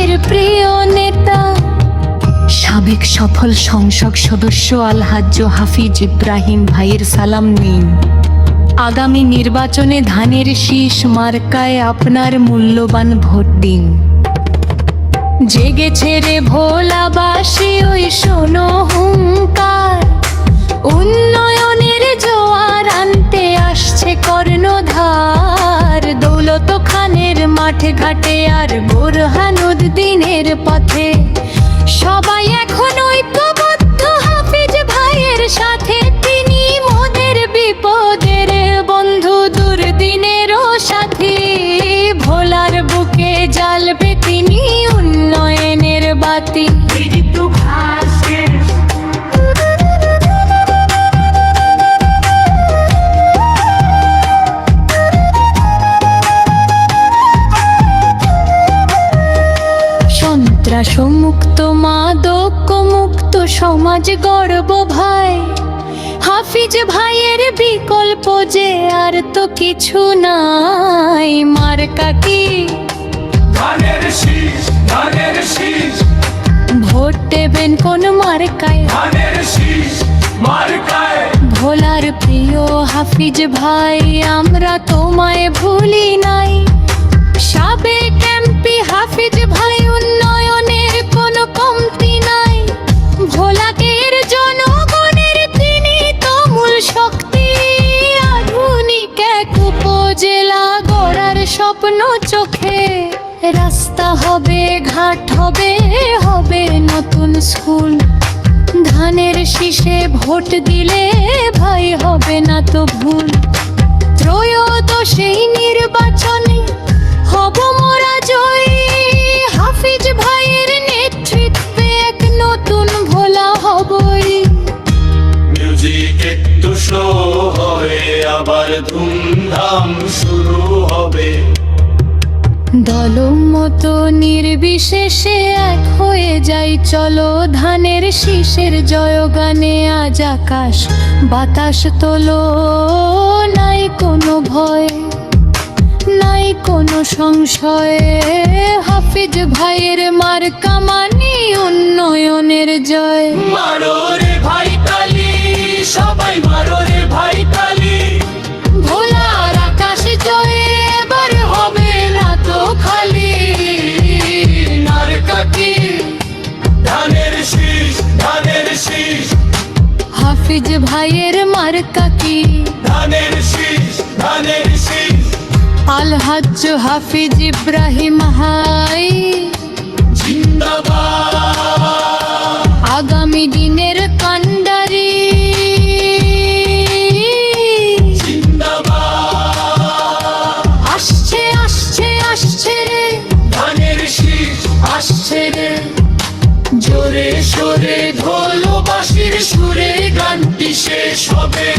ভাইয়ের প্রিয় নেতা, সাবেক সফল সংসদ সদস্য আলহাজ্জ হাফিজ ইব্রাহিম ভাইয়ের সালাম নিন। আগামী নির্বাচনে ধানের শীষ মার্কায় আপনার মূল্যবান ভোট দিন। জেগেছে রে ভোলাবাসী ওই শোনো হুঙ্কার, উন্নয়নের জোয়ার আনতে আসছে কর্ণধার। দৌলত খানের মাঠে ঘাটে আর বোরহানুদ্দিনের পথে সবাই এখন ঐক্যবদ্ধ হাফিজ ভাইয়ের সাথে। তিনি মোদের বিপদের বন্ধু, দুর্দিনেরও সাথী। ভোলার বুকে জ্বালবে তিনি উন্নয়নের বাতি। সন্ত্রাসমুক্ত মাদক মুক্ত সমাজ গড়ব ভাই। হাফিজ ভাইয়ের বিকল্প যে আর তো কিছু নাই। মার্কা কি? ধানের শীষ, ধানের শীষ। ভোট দেবেন কোন মার্কায়? ধানের শীষ মার্কায়। ভোলার প্রিয় হাফিজ ভাই, আমরা তোমায় ভুলি নাই। সাবেক এমপি হাফিজ ভাই, উন্নয়নের কোনো কমতি নাই। ভোলাকের জনগণের তিনি তো মূল শক্তি। আধুনিক এক উপজেলা গড়ার স্বপ্ন চোখে। রাস্তা হবে, ঘাট হবে, হবে নতুন স্কুল। ধানের শীষে ভোট দিলে ভাই হবে না তো ভুল। ত্রয়োদশী নির্বাচনে হব মোরা জয়ী। হাফিজ ভাইয়ের নেতৃত্বে এক নতুন ভোলা হবই। মিউজিক একটু স্লো হয়ে আবার ধুমধাম শুরু হবে। দলমত নির্বিশেষে এক হয়ে যাই চলো। ধানের শীষের জয়গানে আজ আকাশ বাতাস তোলো। নাই কোনো ভয়, নাই কোনো সংশয়। হাফিজ ভাইয়ের মার্কা মানি উন্নয়নের জয়। মারো রে ভাই তালি, সবাই মারো রে ভাই তালি। ভোলার আকাশ জয়ে এবার হবে না তো খালি। মার্কা কি? ধানের শীষ, ধানের শীষ। হাফিজ ভাইয়ের মার্কা কি? ধানের শীষ, ধানের শীষ। আলহাজ্জ হাফিজ ইব্রাহিম হাই জিন্দাবাদ। আগামী দিনের কান্ডারি জিন্দাবাদ। আসছে, আসছে, আসছে রে ধানের শীষ আসছে রে। জোরে সোরে ঢোলবাসীর সুরে গানটি শেষ হবে।